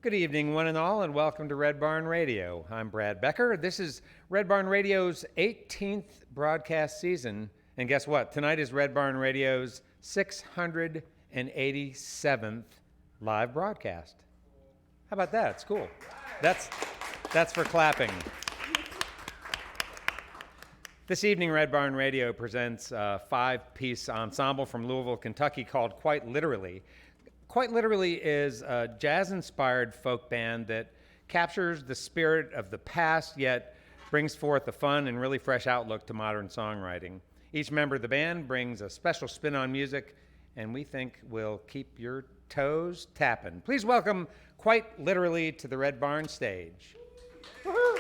Good evening, one and all, and welcome to Red Barn Radio. I'm Brad Becker. This is Red Barn Radio's 18th broadcast season. And guess what? Tonight is Red Barn Radio's 687th live broadcast. How about that? It's cool. That's for clapping. This evening, Red Barn Radio presents a five-piece ensemble from Louisville, Kentucky called Quite Literally. Quite Literally is a jazz-inspired folk band that captures the spirit of the past, yet brings forth a fun and really fresh outlook to modern songwriting. Each member of the band brings a special spin on music, and we think will keep your toes tapping. Please welcome Quite Literally to the Red Barn stage. Woo-hoo.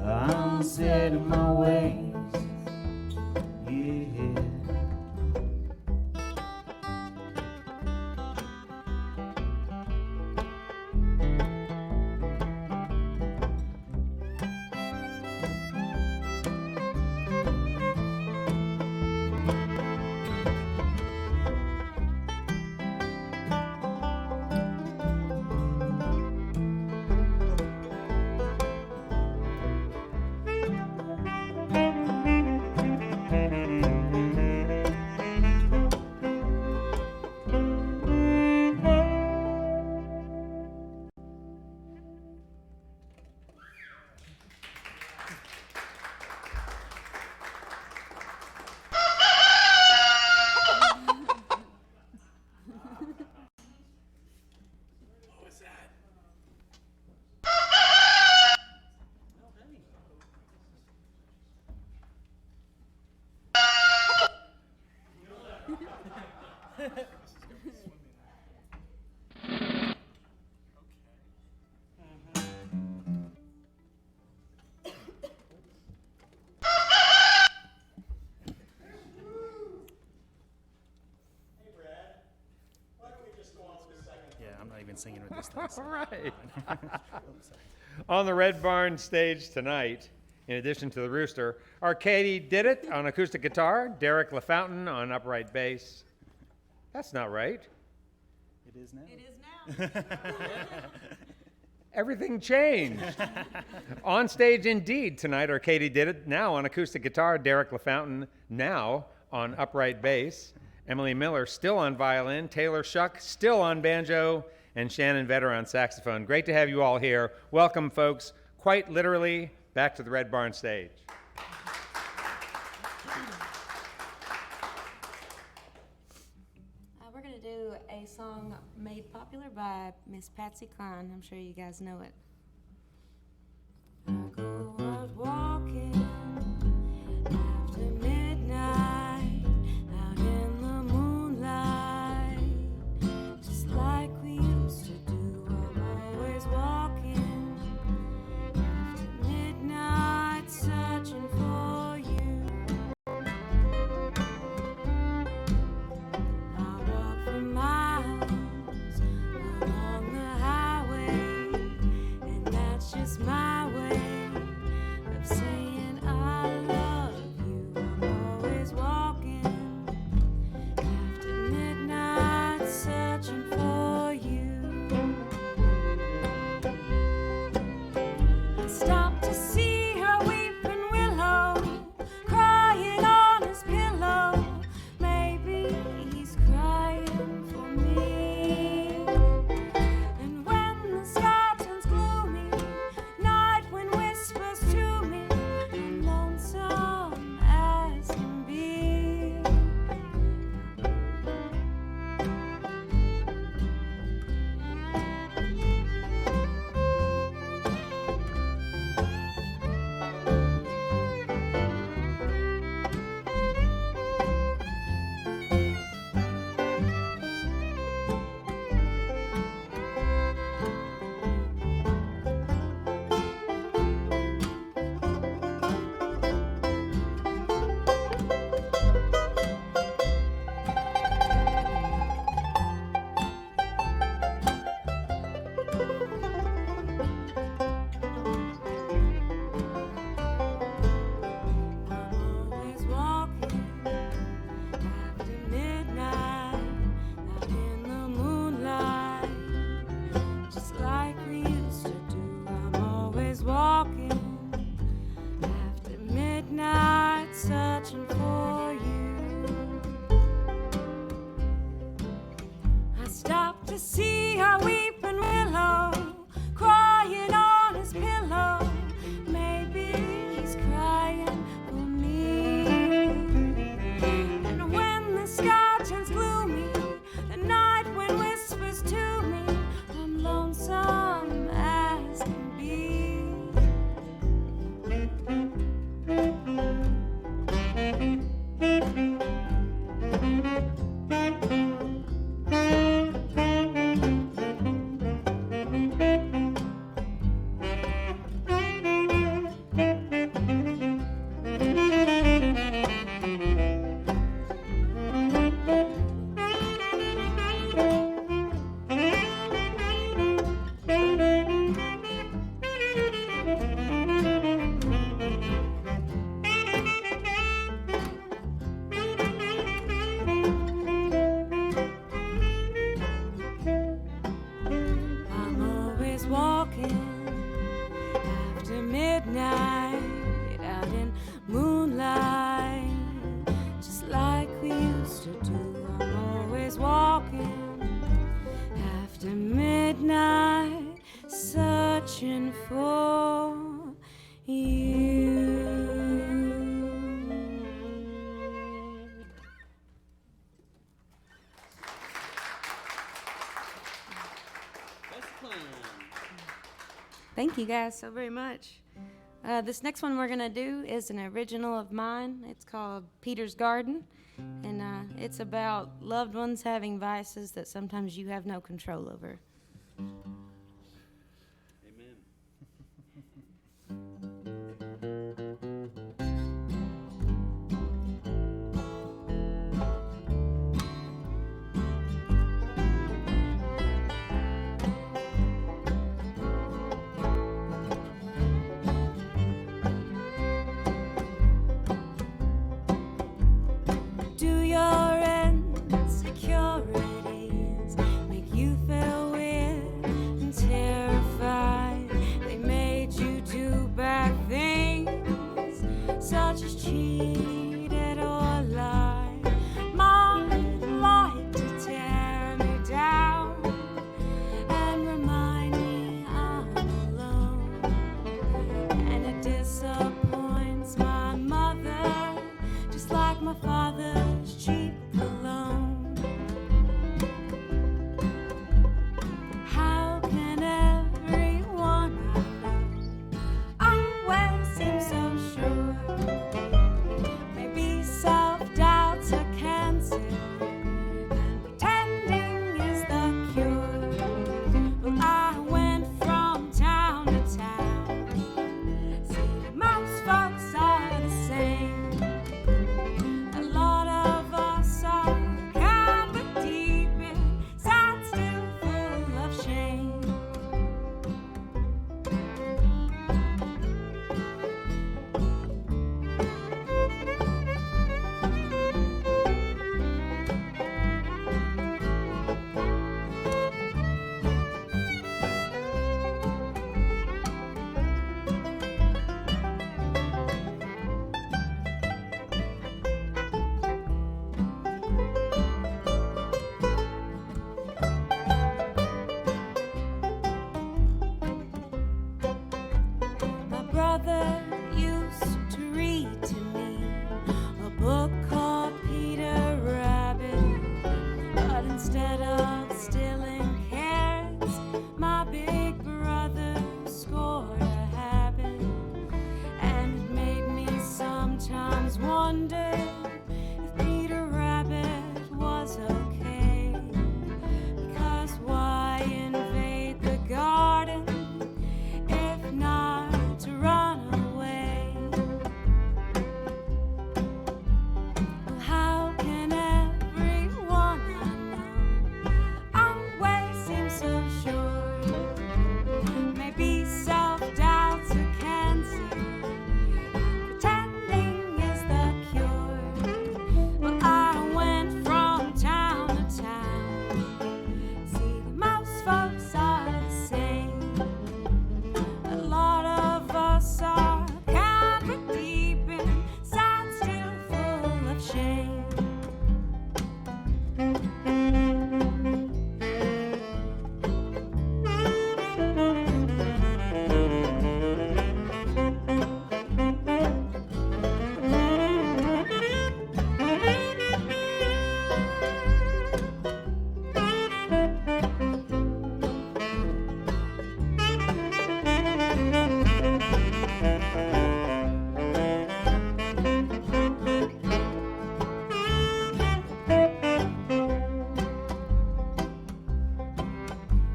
I'm set in my ways, yeah. and singing with this thing. So. All right. On the Red Barn stage tonight, in addition to the Rooster, are Katie Did It on acoustic guitar, Derek LaFountain on upright bass. That's not right. It is now. It is now. Everything changed. On stage indeed tonight are Katie Did It, now on acoustic guitar, Derek LaFountain, now on upright bass, Emily Miller still on violin, Taylor Shuck still on banjo, and Shannon Vetter on saxophone. Great to have you all here. Welcome, folks, quite literally, back to the Red Barn stage. We're going to do a song made popular by Miss Patsy Cline. I'm sure you guys know it. I go out walking after midnight, out in the moonlight, just like we used to do. I'm always walking after midnight, searching for you. I walk for miles along the highway, and that's just my way of saying I love you. I'm always walking after midnight, searching for you. I stopped to see her weeping willow, crying on his pillow. Maybe he's crying for me. And when the sky turns gloomy, night wind whispers to me, I'm lonesome as can be. I'm always walking after midnight, out in the moonlight, just like we used to do. I'm always walking after midnight, searching for you. I stopped to see her weeping willow, crying on his pillow. Maybe he's crying for me. And when the sky turns gloomy, the night wind whispers to me, I'm lonesome as can be. I'm always walking after midnight, out in moonlight, just like we used to do. I'm always walking after midnight, searching for you. Thank you guys so very much. This next one we're going to do is an original of mine. It's called Peter's Garden, and it's about loved ones having vices that sometimes you have no control over. Amen. brother used to read to me a book called Peter Rabbit. But instead of stealing carrots, my big brother scored a habit. And it made me sometimes wonder if Peter Rabbit was okay. Because why invade the garden if not to run away? Well, how can everyone I know always seem so sure? Maybe self-doubt's a cancer, pretending is the cure. Well, I went from town to town. See, most folks are the same. A lot of us are kind of deep inside, still full of shame.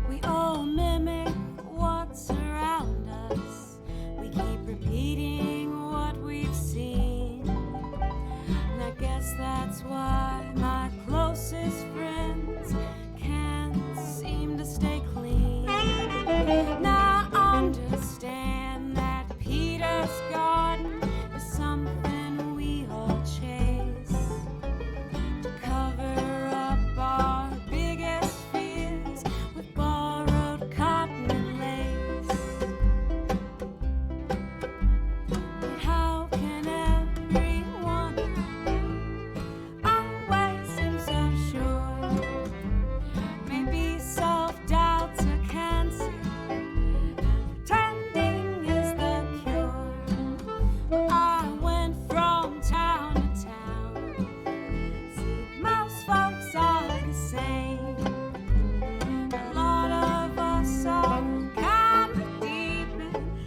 We all mimic what's around us. We keep repeating what we've seen. And I guess that's why my closest friends can't seem to stay clean. Now I understand that Peter's garden is something we all chase to cover up our biggest fears with borrowed cotton and lace. But how can everyone always seem so sure? Maybe self-doubt's a cancer, and pretending is the cure. Well, I went from town to town. See, most folks are the same. A lot of us are kind of deep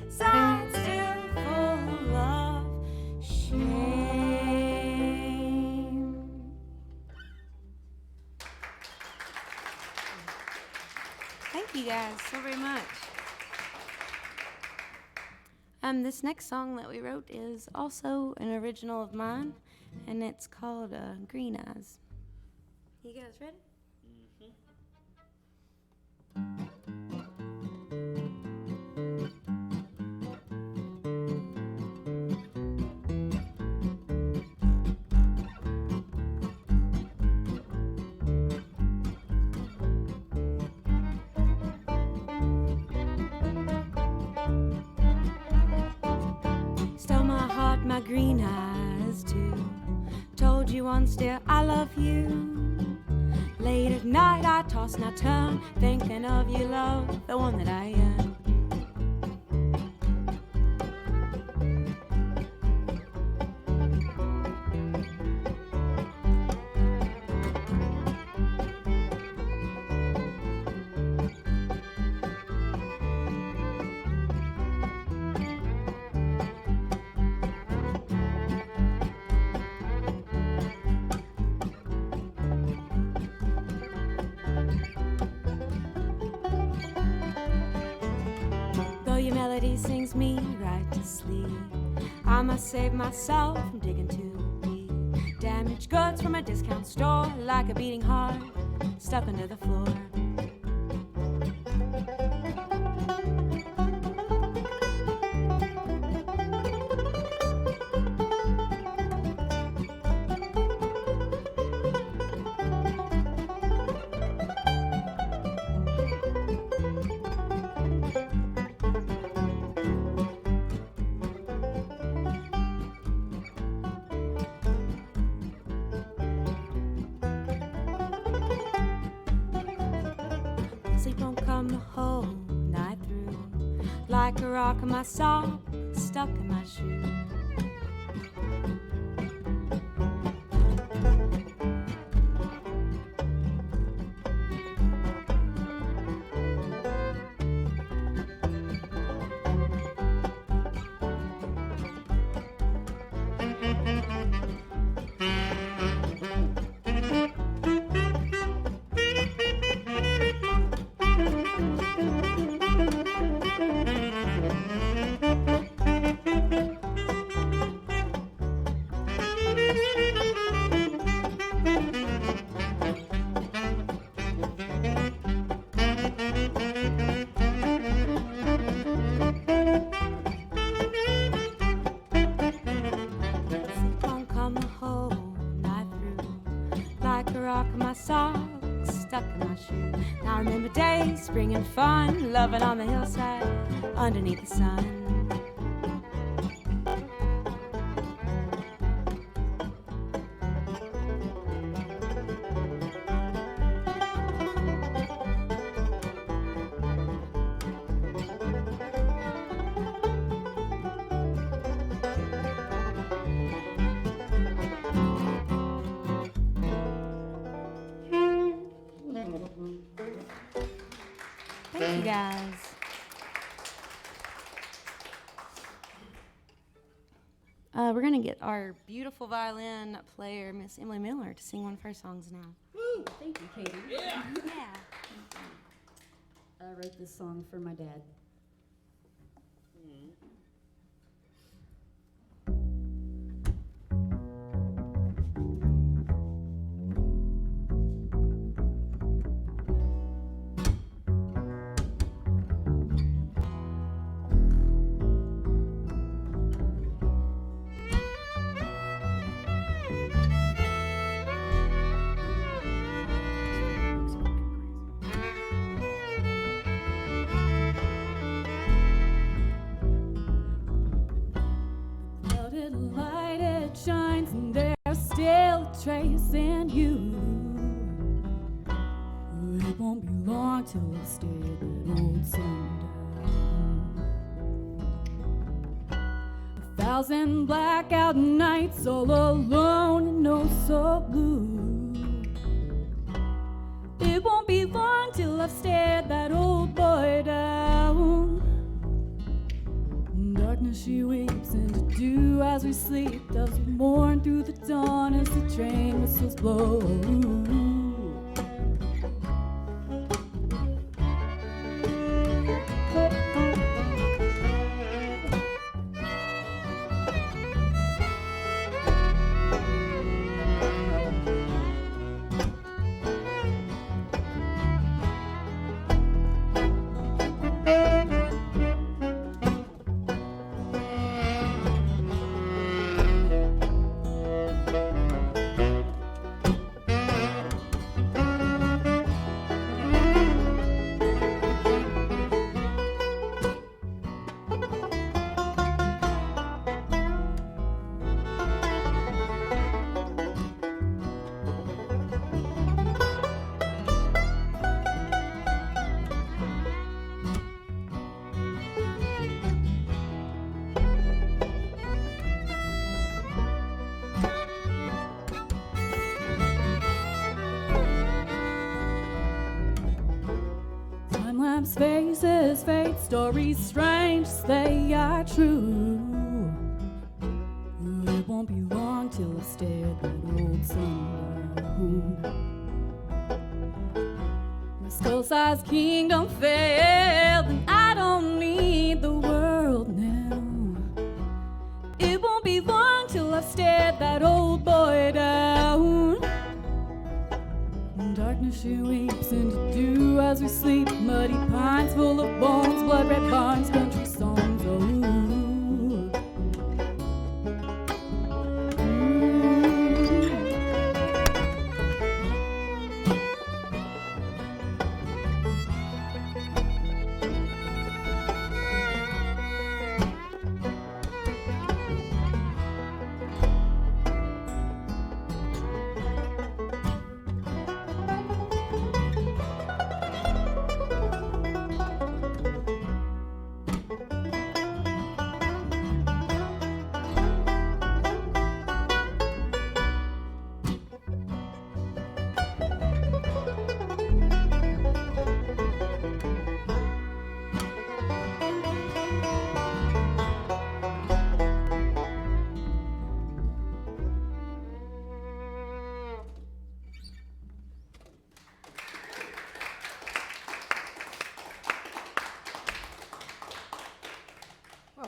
inside, still full of shame. Thank you guys so very much. This next song that we wrote is also an original of mine, and it's called Green Eyes. You guys ready? Stole my heart, my green eyes too. Told you once, dear, I love you. Late at night I toss and I turn, thinking of you, love, the one that I am. Though your melody sings me right to sleep, I must save myself from digging too deep. Damaged goods from a discount store, like a beating heart stuck under the floor. like a rock in my sock, stuck in my shoe. Now I remember days, spring and fun, loving on the hillside, underneath the sun. Thank you guys. We're going to get our beautiful violin player, Miss Emily Miller, to sing one of her songs now. Woo! Thank you, Katie. Yeah. I wrote this song for my dad. Shines and there's still a trace in you. It won't be long till I stare that old sun down. 1,000 blackout nights all alone and no so blue. It won't be long till I've stared that old boy down. In darkness she weeps into dew as we sleep, doves we mourn through the dawn as the train whistles blow. Timelapse faces, fate stories strange as they are true. It won't be long till I stare at that old sun down. My skull-sized kingdom failed, and I don't need the world now. It won't be long till I've stared that old boy down. In darkness she weeps into dew as we sleep, muddy pines full of bones, blood-red barns, country songs. Oh.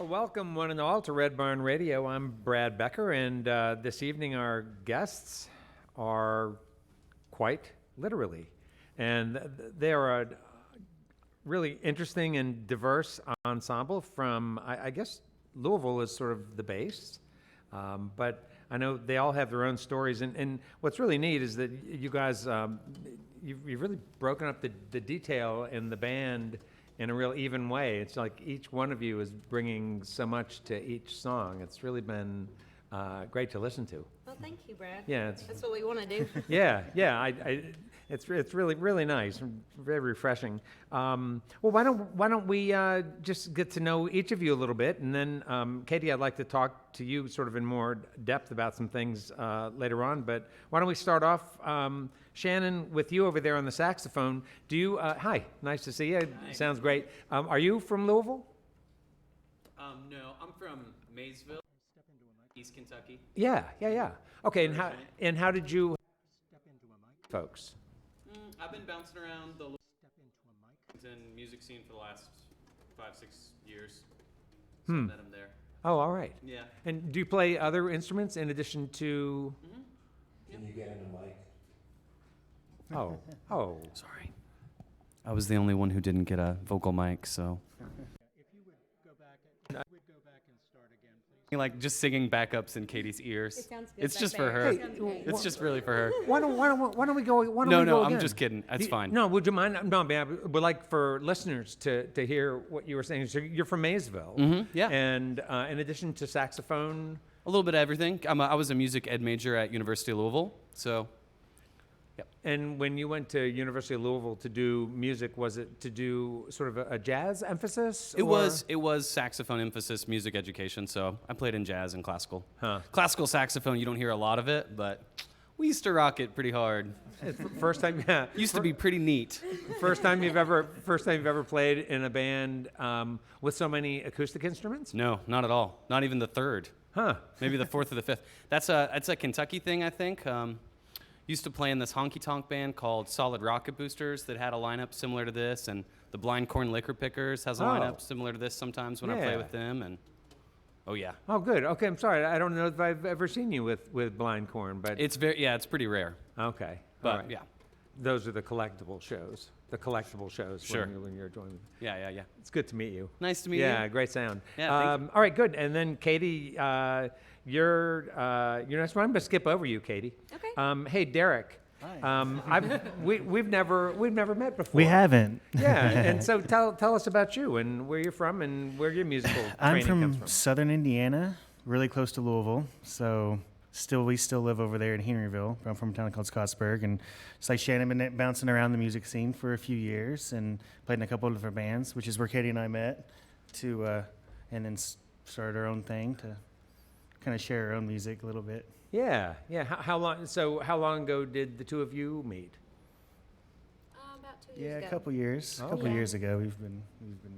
Well, welcome one and all to Red Barn Radio. I'm Brad Becker, and this evening our guests are quite literally. And they are a really interesting and diverse ensemble from, I guess, Louisville is sort of the base. But I know they all have their own stories. And what's really neat is that you guys, you've really broken up the detail in the band in a real even way. It's like each one of you is bringing so much to each song. It's really been great to listen to. Well, thank you, Brad. Yeah, That's what we want to do. yeah. It's really nice, very refreshing. Well, why don't we just get to know each of you a little bit, and then Katie, I'd like to talk to you sort of in more depth about some things later on. But why don't we start off, Shannon, with you over there on the saxophone? Do you? Hi, nice to see you. Hi. Sounds great. Are you from Louisville? No, I'm from Maysville, East Kentucky. Yeah. Okay, and how did you folks? I've been bouncing around the Louisville music scene for the last 5-6 years. So I met him there. Oh, all right. Yeah. And do you play other instruments in addition to? Can you get him a mic? Oh. Sorry. I was the only one who didn't get a vocal mic, so. Like just singing backups in Katie's ears. It sounds good It's back just there. for her. Hey, It's just really for her. Why don't we go? No, I'm again? just kidding. That's fine. No, would you mind? No, man, I would like for listeners to hear what you were saying. So you're from Maysville, yeah. And in addition to saxophone, A little bit of everything. I was a music ed major at University of Louisville, so. and when you went to University of Louisville to do music, was it to do sort of a jazz emphasis? It or- was saxophone emphasis music education, so I played in jazz and classical. Huh. Classical saxophone, you don't hear a lot of it, but we used to rock it pretty hard. It's first time, yeah. Used to be pretty neat. First time you've ever played in a band with so many acoustic instruments? No, not at all. Not even the third. Huh. Maybe the fourth or the fifth. That's a Kentucky thing, I think. Used to play in this honky-tonk band called Solid Rocket Boosters that had a lineup similar to this, and the Blind Corn Liquor Pickers has a Oh. lineup similar to this sometimes when I play Yeah. with them. And oh yeah, Oh, good. Okay, I'm sorry. I don't know if I've ever seen you with Blind Corn, but it's pretty rare. okay. But All right. yeah, Those are the collectible shows. Sure. when you're joining. yeah. It's good to meet you. Nice to meet Yeah, you. great sound. Yeah, thank all right, good. And then Katie, you're next one. I'm gonna skip over you, Katie. Okay. Hey, Derek. Hi. We've never met before. We haven't. Yeah, and so tell us about you and where you're from and where your musical I'm training comes from from. southern Indiana, really close to Louisville. So we still live over there in Henryville. I'm from a town called Scottsburg, and just like Shannon, been bouncing around the music scene for a few years and played in a couple of different bands, which is where Katie and I met, and then started our own thing to kind of share our own music a little bit. Yeah. How long ago did the two of you meet? About 2 Yeah, years a ago. couple years. Oh. A couple Yeah. years ago, we've been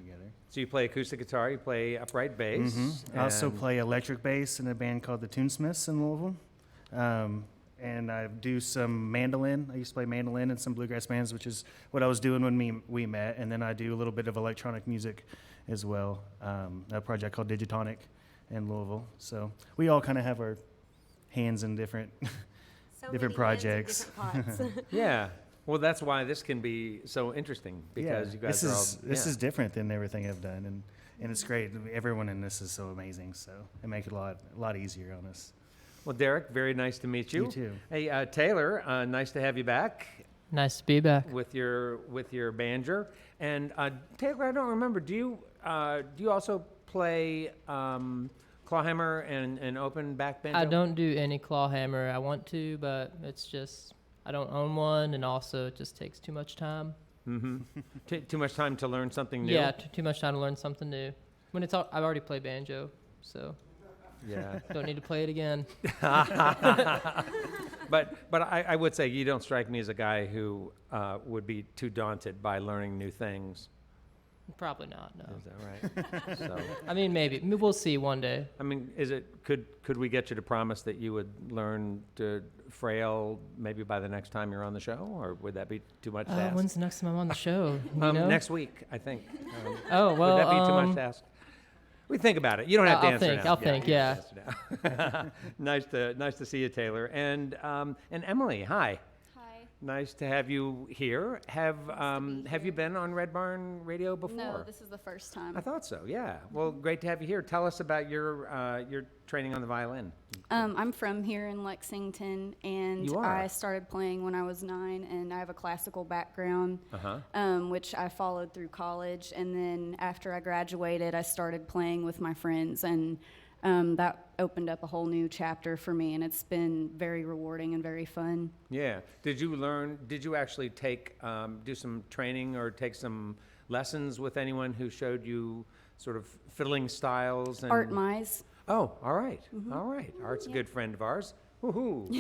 together. So you play acoustic guitar, you play upright bass. I also and- play electric bass in a band called the Toonsmiths in Louisville. And I do some mandolin. I used to play mandolin in some bluegrass bands, which is what I was doing when we met. And then I do a little bit of electronic music as well. A project called Digitonic in Louisville. So we all kind of have our hands in different. So different many hands in projects. different pots. Yeah. Well, that's why this can be so interesting because you guys this are all. is this is different than everything I've done, and it's great. Everyone in this is so amazing. So it makes it a lot easier on us. Well, Derek, very nice to meet you. You too. Hey, Taylor, nice to have you back Nice to be back. with your banjo. And Taylor, I don't remember. Do you also play clawhammer and open back banjo? I don't do any claw hammer. I want to, but it's just I don't own one, and also it just takes too much time. Mm-hmm. Too much time to learn something new. Yeah, too much time to learn something new. When it's all, I've already played banjo, so Yeah. don't need to play it again. But I would say you don't strike me as a guy who would be too daunted by learning new things. Probably not. No. Is that right? So, I mean, maybe we'll see one day. I mean, could we get you to promise that you would learn to frail maybe by the next time you're on the show, or would that be too much to ask? When's the next time I'm on the show? You know? Next week, I think. Oh well. Would that be too much to ask? We think about it. You don't have to I'll answer think, now. I'll think, you yeah. don't have to answer now. nice to see you, Taylor. And Emily, hi. Hi. Nice to have you here. Have you been on Red Barn Radio before? No, this is the first time. I thought so. Yeah. Well, great to have you here. Tell us about your training on the violin. I'm from here in Lexington, and You are? I started playing when I was 9, and I have a classical background, which I followed through college. And then after I graduated, I started playing with my friends, and that opened up a whole new chapter for me, and it's been very rewarding and very fun. Yeah. Did you actually do some training or take some lessons with anyone who showed you sort of fiddling styles? And Art Mize. Oh, all right. All right. Art's a good friend of ours. Woohoo,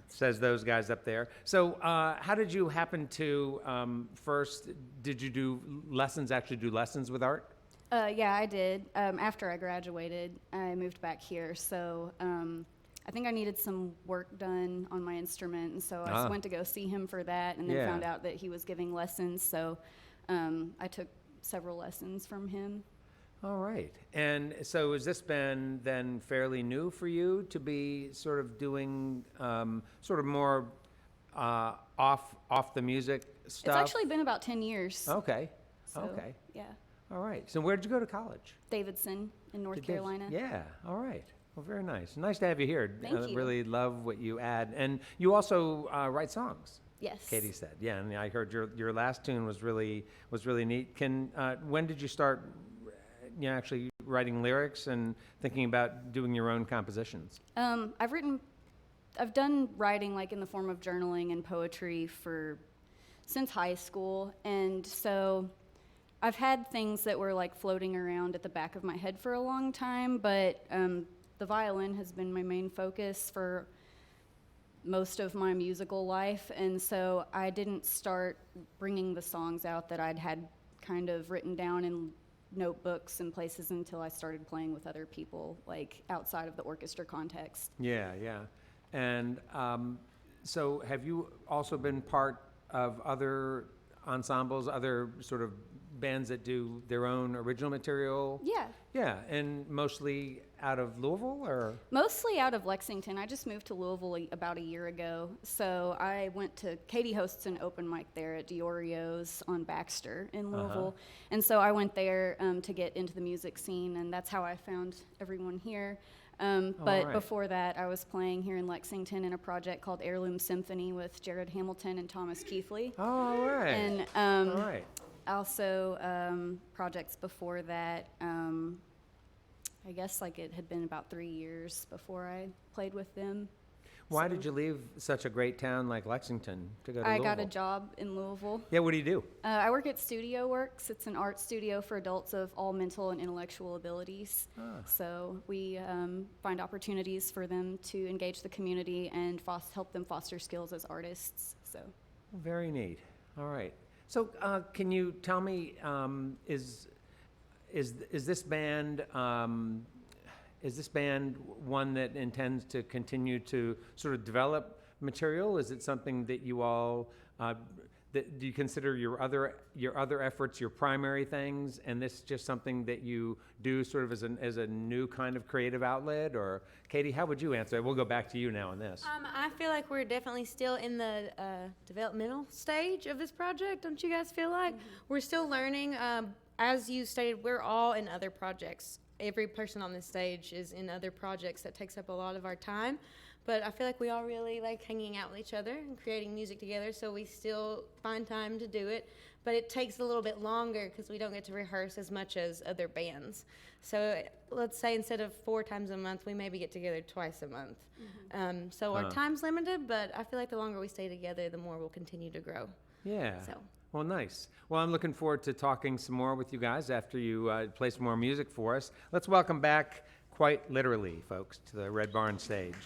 says those guys up there. So how did you happen to, first, did you do lessons with Art? Yeah, I did. After I graduated, I moved back here, so I think I needed some work done on my instrument, and so I went to go see him for that, and then Yeah. found out that he was giving lessons, so I took several lessons from him. All right. And so has this been then fairly new for you to be sort of doing sort of more off the music stuff? It's actually been about 10 years. Okay. So, Okay. Yeah. All right. So where did you go to college? Davidson in North Did they- Carolina. Yeah. All right. Well, very nice. Nice to have you here. Thank you. Really love what you add. And you also write songs. Yes. Katie said. Yeah, and I heard your last tune was really neat. When did you start actually writing lyrics and thinking about doing your own compositions? I've done writing like in the form of journaling and poetry since high school, and so I've had things that were like floating around at the back of my head for a long time, but the violin has been my main focus for most of my musical life, and so I didn't start bringing the songs out that I'd had kind of written down in notebooks and places until I started playing with other people, like outside of the orchestra context. Yeah, yeah. And so have you also been part of other ensembles, other sort of bands that do their own original material? Yeah. Yeah, and mostly out of Louisville, or? Mostly out of Lexington. I just moved to Louisville about a year ago. So I went to, Katie hosts an open mic there at Diorio's on Baxter in Louisville. And so I went there to get into the music scene, and that's how I found everyone here. But right. before that, I was playing here in Lexington in a project called Heirloom Symphony with Jared Hamilton and Thomas Keithley. Oh, all right. And all right. also projects before that. I guess like it had been about 3 years before I played with them. Why So did you leave such a great town like Lexington to go to I Louisville? got a job in Louisville. Yeah, what do you do? I work at Studio Works. It's an art studio for adults of all mental and intellectual abilities. So we find opportunities for them to engage the community and help them foster skills as artists. So Very neat. All right. So can you tell me, is this band one that intends to continue to sort of develop material? Is it something that you all do you consider your other efforts your primary things, and this is just something that you do sort of as a new kind of creative outlet? Or Katie, how would you answer it? We'll go back to you now on this. I feel like we're definitely still in the developmental stage of this project. Don't you guys feel like? We're still learning. As you stated, we're all in other projects. Every person on this stage is in other projects that takes up a lot of our time. But I feel like we all really like hanging out with each other and creating music together, so we still find time to do it. But it takes a little bit longer because we don't get to rehearse as much as other bands. So let's say instead of 4 times a month, we maybe get together twice a month. So our time's limited, but I feel like the longer we stay together, the more we'll continue to grow. Yeah. So. Well, nice. Well, I'm looking forward to talking some more with you guys after you play some more music for us. Let's welcome back, quite literally, folks, to the Red Barn stage.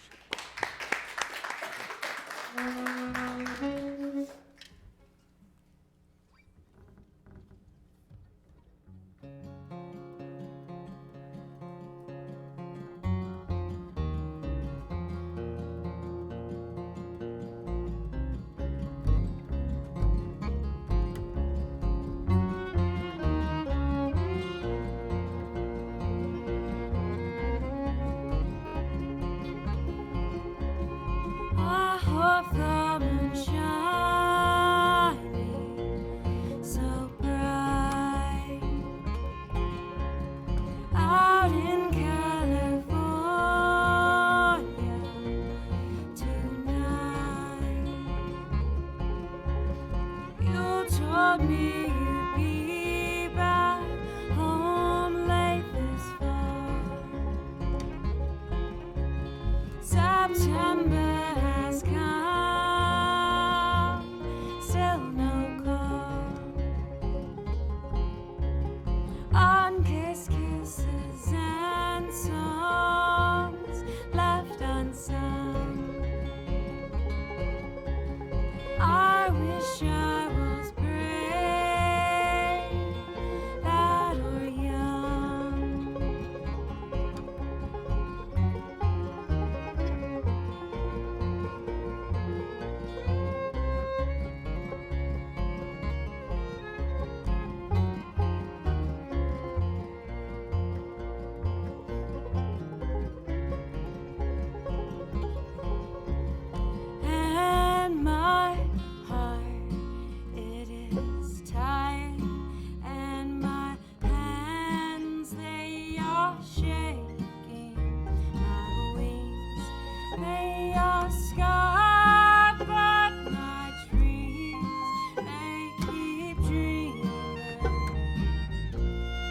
the sky, but my dreams, they keep dreaming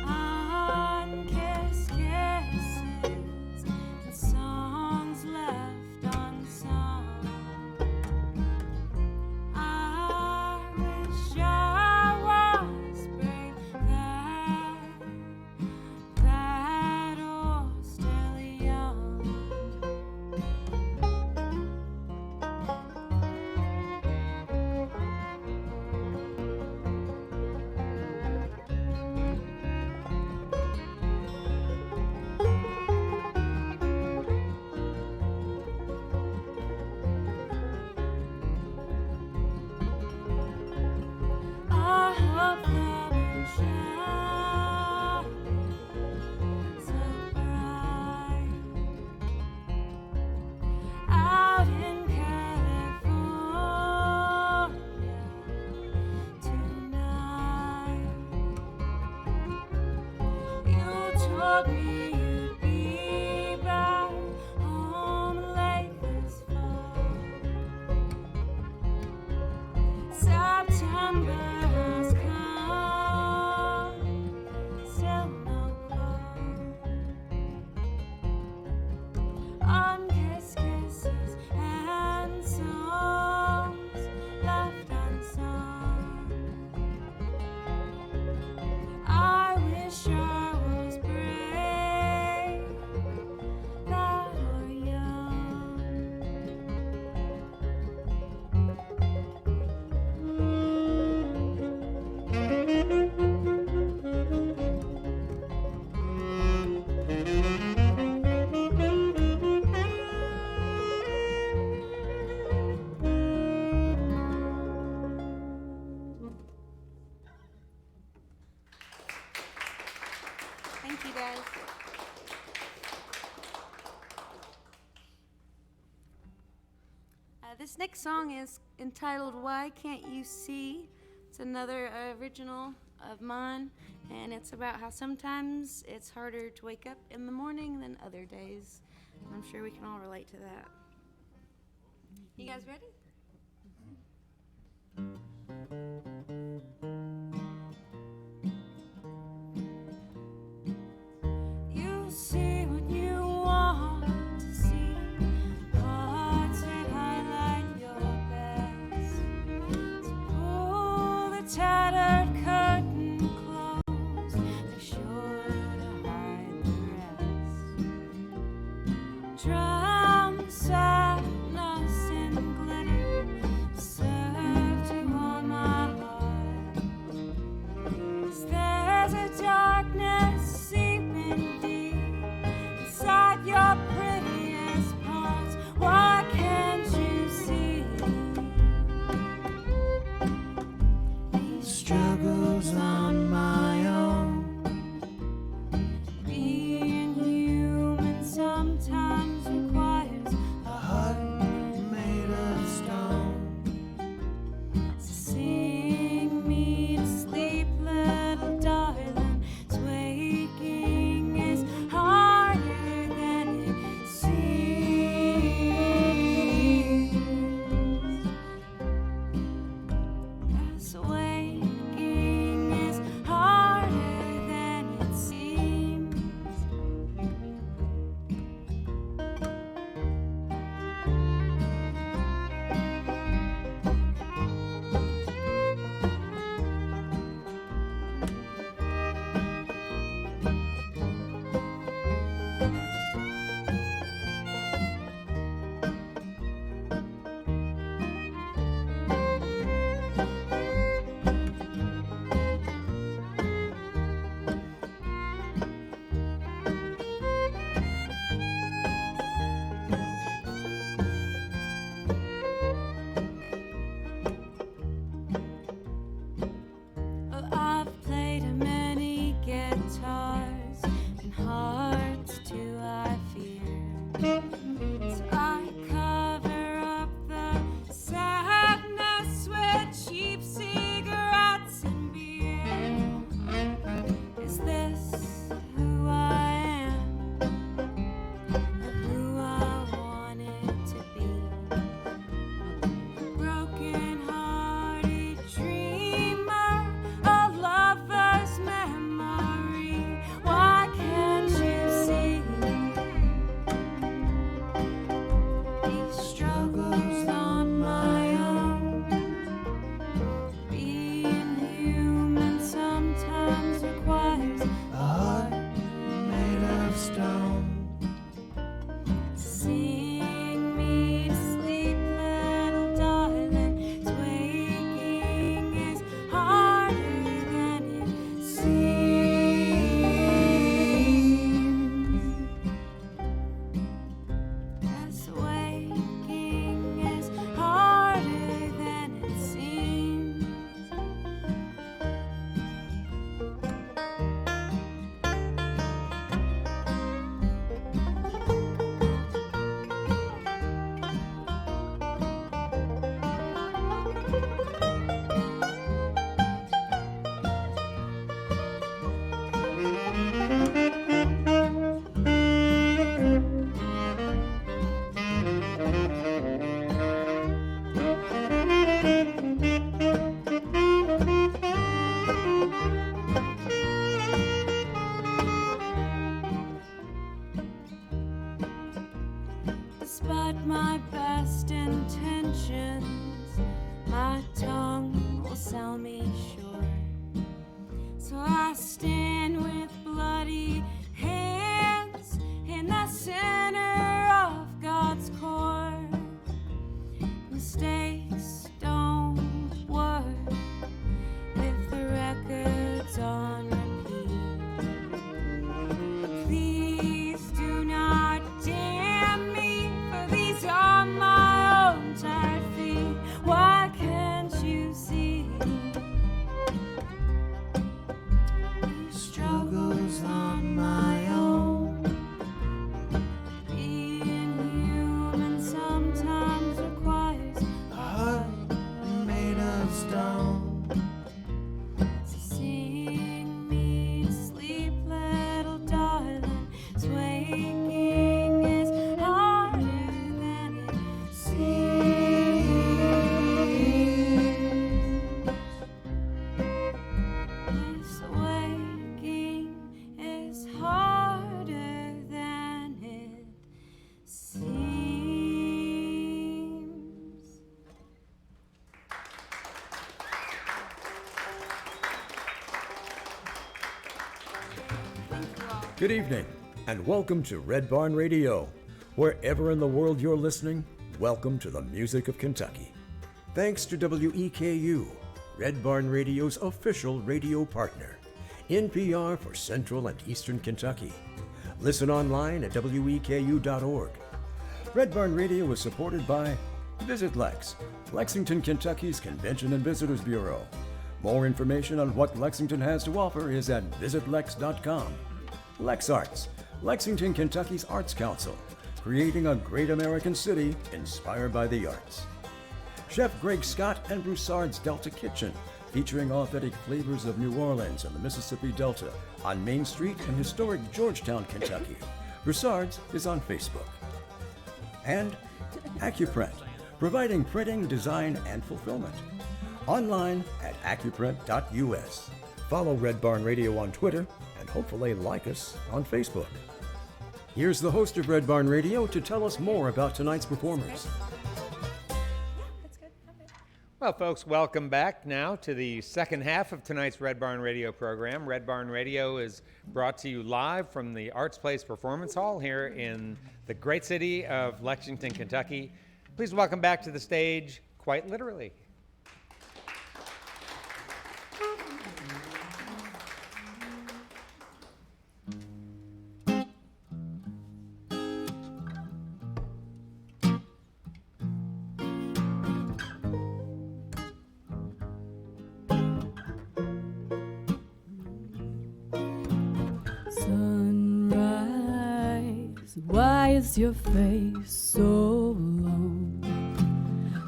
on kisses and songs left unsung. I wish I was brave that or still young. I hope that we shine so bright out in California tonight. You told me you'd be back home late this fall. September has come, still no call. Unkissed kisses and songs left unsung. I wish I was brave, that or young. Thank you, guys. This next song is entitled Why Can't You See? It's another original of mine, and it's about how sometimes it's harder to wake up in the morning than other days. I'm sure we can all relate to that. You guys ready? You see what you want to see, parts that highlight your best. So pull the tattered curtain close, they're sure to hide the rest. Drown the sadness in glitter, serve to warm my heart. 'Cause there's a darkness seeping deep inside your prettiest parts. Why can't you see these struggles on my own? Being human sometimes requires my best intentions, my tongue will sell me short. So I stand with bloody hands in the center of God's court. Mistakes don't work if the record's on repeat. Please do not damn me, for these are my own tired feet. Why can't you see these struggles on my own? Being human sometimes requires a heart made of stone. So sing me to sleep, little darling. Swinging is harder than it seems. This waking is harder than it seems. Good evening, and welcome to Red Barn Radio. Wherever in the world you're listening, welcome to the music of Kentucky. Thanks to WEKU, Red Barn Radio's official radio partner, NPR for Central and Eastern Kentucky. Listen online at weku.org. Red Barn Radio is supported by Visit Lex, Lexington, Kentucky's Convention and Visitors Bureau. More information on what Lexington has to offer is at visitlex.com. Lex Arts, Lexington, Kentucky's Arts Council, creating a great American city inspired by the arts. Chef Greg Scott and Broussard's Delta Kitchen, featuring authentic flavors of New Orleans and the Mississippi Delta on Main Street in historic Georgetown, Kentucky. Broussard's is on Facebook. And AccuPrint, providing printing, design, and fulfillment. Online at accuprint.us. Follow Red Barn Radio on Twitter, and hopefully like us on Facebook. Here's the host of Red Barn Radio to tell us more about tonight's performers. Well, folks, welcome back now to the second half of tonight's Red Barn Radio program. Red Barn Radio is brought to you live from the Arts Place Performance Hall here in the great city of Lexington, Kentucky. Please welcome back to the stage, Quite Literally. Sunrise, why is your face so long?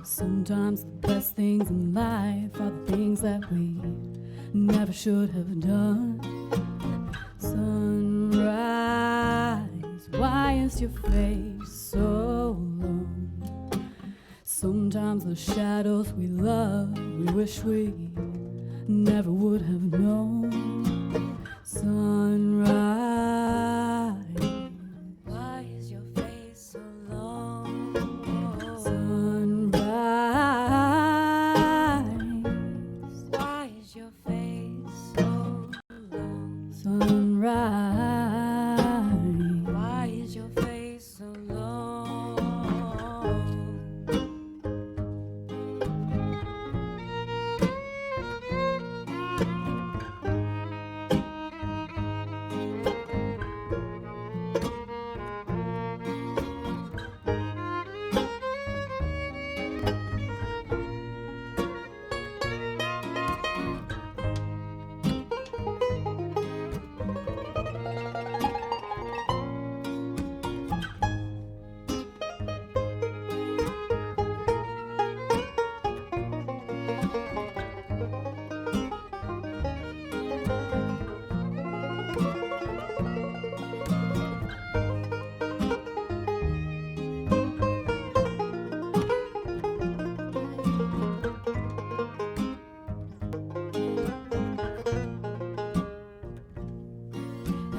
Sometimes the best things in life are the things that we never should have done. Sunrise, why is your face so long? Sometimes the shadows we love, we wish we never would have known. Sunrise, Why is your face so long? sunrise, Why is your face so long? sunrise. Why is your face so long?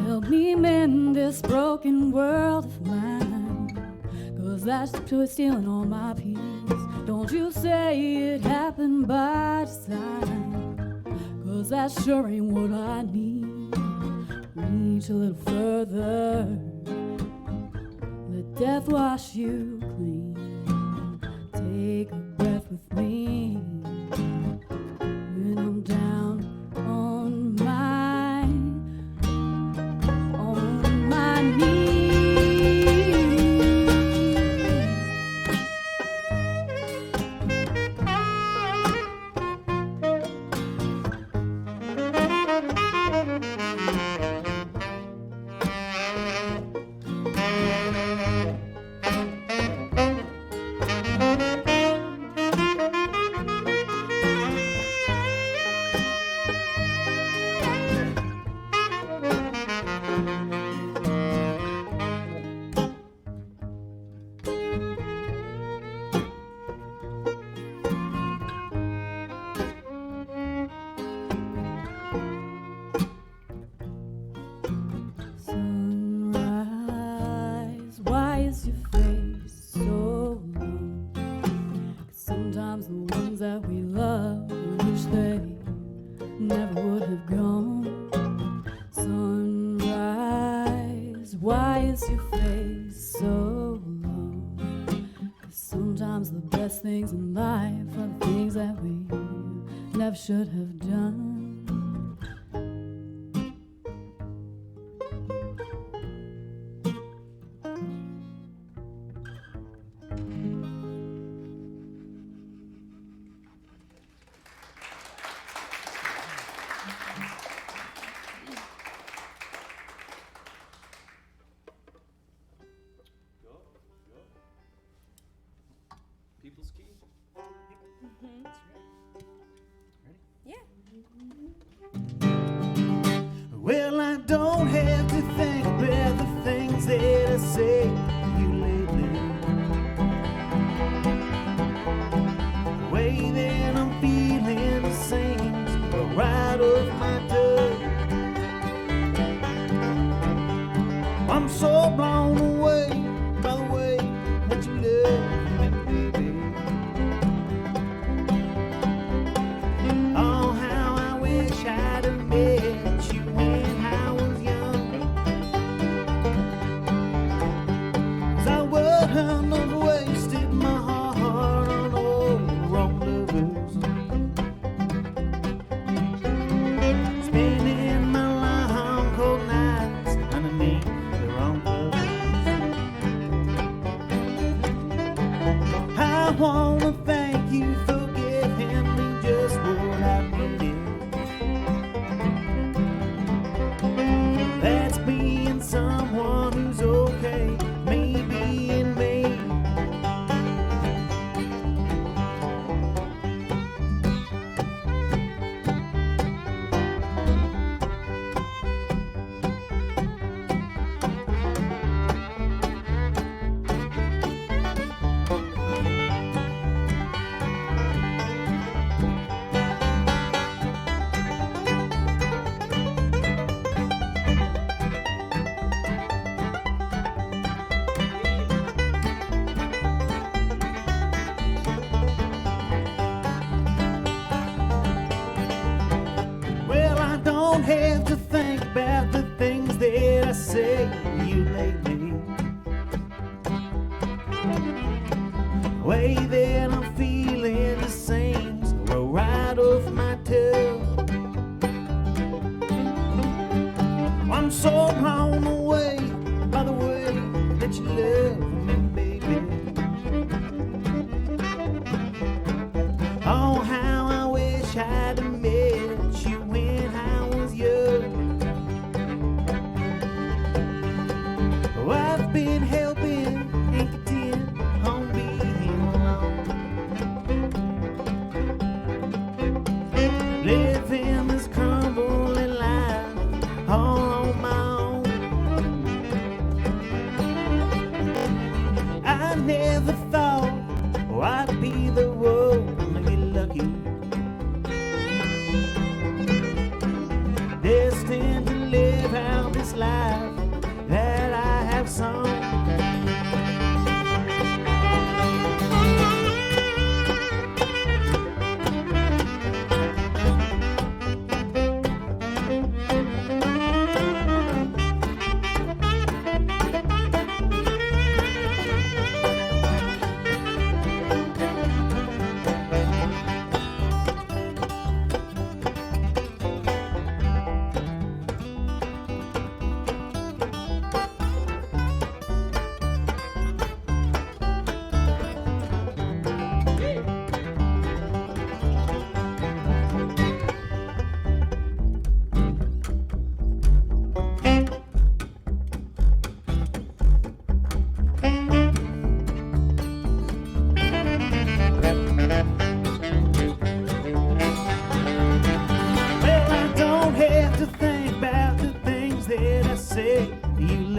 Help me mend this broken world of mine, 'cause that's stealing all my peace. Don't you say it happened by design, 'cause that sure ain't what I need. Reach a little further, let death wash you clean. Take a breath with me when I'm down on my knees. Sunrise, why is your face so low? 'Cause sometimes the ones that we love, we wish they never would have gone. Sunrise, why is your face so low? 'Cause sometimes the best things in life are the things that we never should have done. People's Key. Well, I don't have to think about the things that I say to you lately. The way that I'm feeling the seems right off my tongue. I'm so blown away by the way that you love me, baby. Oh, how I wish I'd have met you when I was young. 'Cause I wouldn't have wasted my heart on all the wrong lovers. Spending my long cold nights underneath the wrong covers. I wanna thank you for giving me just what I needed. That's being someone who's okay, me being me. Well, I don't have to think about the things that I say to you lately. The way that I'm feeling the seems right off my tongue. I'm so blown away by the way that you love me, baby. Oh, how I wish I'd have met you when I was young. Oh, I've been helping and content on being alone. Living this crumbling life all on my own. I never thought I'd be the one to get lucky. Destined to live out this life that I have sown.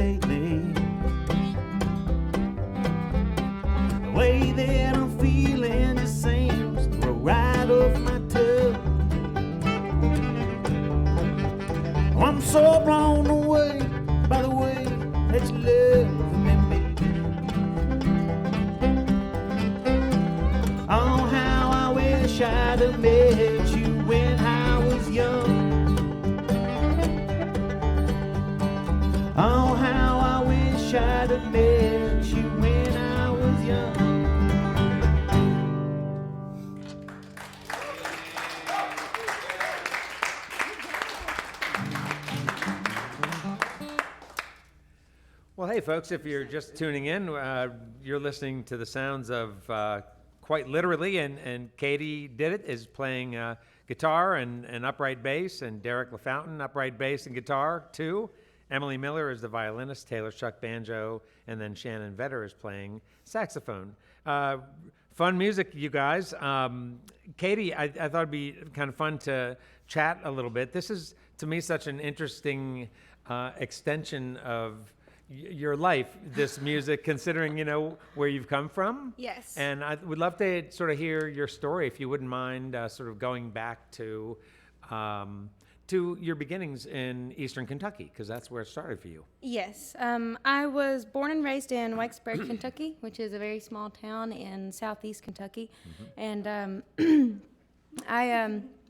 lately. The way that I'm feeling just seems to roll right off my tongue. I'm so blown away by the way that you love me. Oh, how I wish I'd have met you when I was young. Oh, how I wish I'd have met you when I was young. Well, hey, folks, if you're just tuning in, you're listening to the sounds of Quite Literally, and Katie did it, is playing guitar and upright bass, and Derek LaFountain, upright bass and guitar, too. Emily Miller is the violinist, Taylor Shuck banjo, and then Shannon Vetter is playing saxophone. Fun music, you guys. Katie, I thought it'd be kind of fun to chat a little bit. This is, to me, such an interesting extension of your life, this music, considering, you know, where you've come from. Yes. And I would love to sort of hear your story, if you wouldn't mind sort of going back to your beginnings in Eastern Kentucky, because that's where it started for you. Yes. I was born and raised in Whitesburg, Kentucky, which is a very small town in southeast Kentucky. And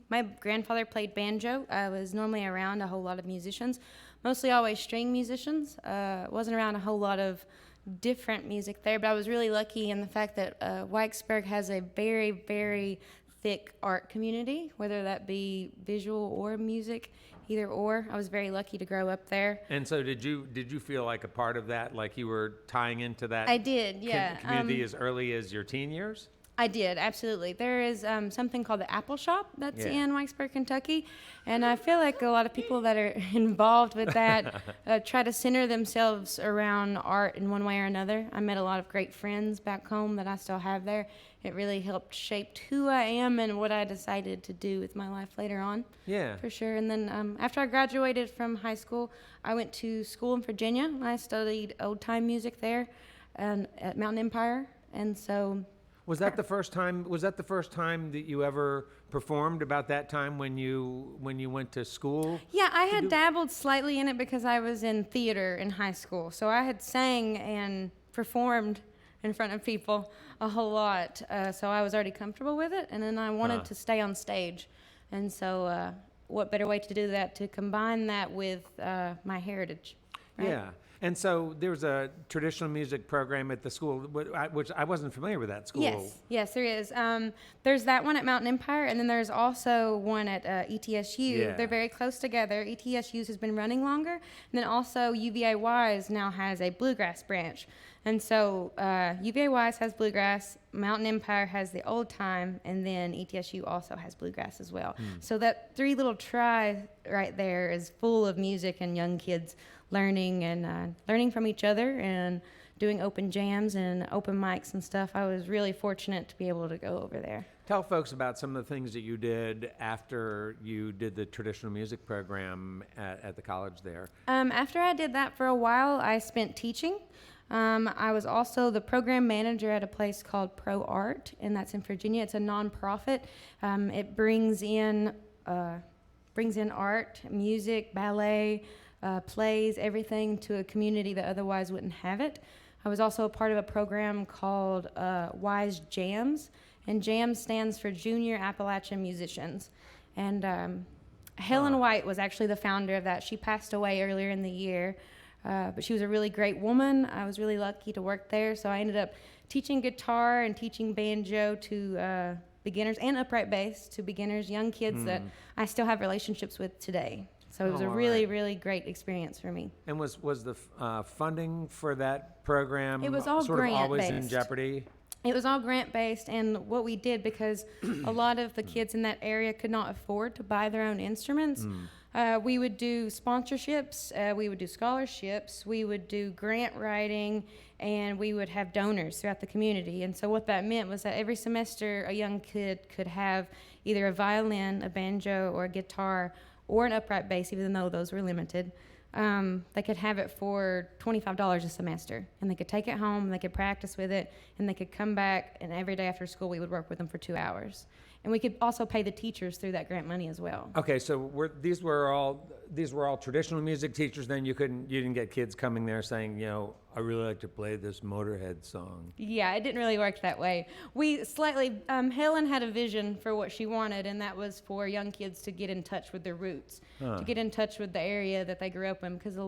my grandfather played banjo. I was normally around a whole lot of musicians, mostly always string musicians. Wasn't around a whole lot of different music there, but I was really lucky in the fact that Whitesburg has a very, very thick art community, whether that be visual or music, either or. I was very lucky to grow up there. And so did you feel like a part of that, like you were tying into that I did, yeah. community as early as your teen years? I did, absolutely. There is something called the Apple Shop that's Yeah. in Whitesburg, Kentucky, and I feel like a lot of people that are involved with that try to center themselves around art in one way or another. I met a lot of great friends back home that I still have there. It really helped shape who I am and what I decided to do with my life later on. Yeah. For sure. And then after I graduated from high school, I went to school in Virginia. I studied old-time music there and at Mountain Empire, and so... Was that the first time? Was that the first time that you ever performed? About that time when you went to school? Yeah, I had dabbled slightly in it because I was in theater in high school. So I had sang and performed in front of people a whole lot. So I was already comfortable with it, and then I wanted to stay on stage. And so what better way to do that, to combine that with my heritage, right? Yeah. And so there was a traditional music program at the school, which I wasn't familiar with that school. Yes, there is. There's that one at Mountain Empire, and then there's also one at ETSU. Yeah. They're very close together. ETSU has been running longer, and then also UVA-Wise now has a bluegrass branch. And so UVA-Wise has bluegrass, Mountain Empire has the old time, and then ETSU also has bluegrass as well. So that three little try right there is full of music and young kids learning and learning from each other and doing open jams and open mics and stuff. I was really fortunate to be able to go over there. Tell folks about some of the things that you did after you did the traditional music program at the college there. After I did that for a while, I spent teaching. I was also the program manager at a place called Pro Art, and that's in Virginia. It's a nonprofit. It brings in art, music, ballet, plays, everything to a community that otherwise wouldn't have it. I was also a part of a program called Wise Jams, and JAMS stands for Junior Appalachian Musicians. And Helen White was actually the founder of that. She passed away earlier in the year, but she was a really great woman. I was really lucky to work there, so I ended up teaching guitar and teaching banjo to beginners, and upright bass to beginners, young kids that I still have relationships with today. So it was a really, really great experience for me. And was the funding for that program It was all sort of always in grant-based. jeopardy? It was all grant-based, and what we did, because a lot of the kids in that area could not afford to buy their own instruments, we would do sponsorships, we would do scholarships, we would do grant writing, and we would have donors throughout the community. And so what that meant was that every semester a young kid could have either a violin, a banjo, or a guitar, or an upright bass, even though those were limited, they could have it for $25 a semester, and they could take it home, and they could practice with it, and they could come back, and every day after school we would work with them for 2 hours. And we could also pay the teachers through that grant money as well. Okay, so these were all traditional music teachers. Then you didn't get kids coming there saying, I really like to play this Motorhead song. Yeah, it didn't really work that way. We slightly, Helen had a vision for what she wanted, and that was for young kids to get in touch with their roots, to get in touch with the area that they grew up in, because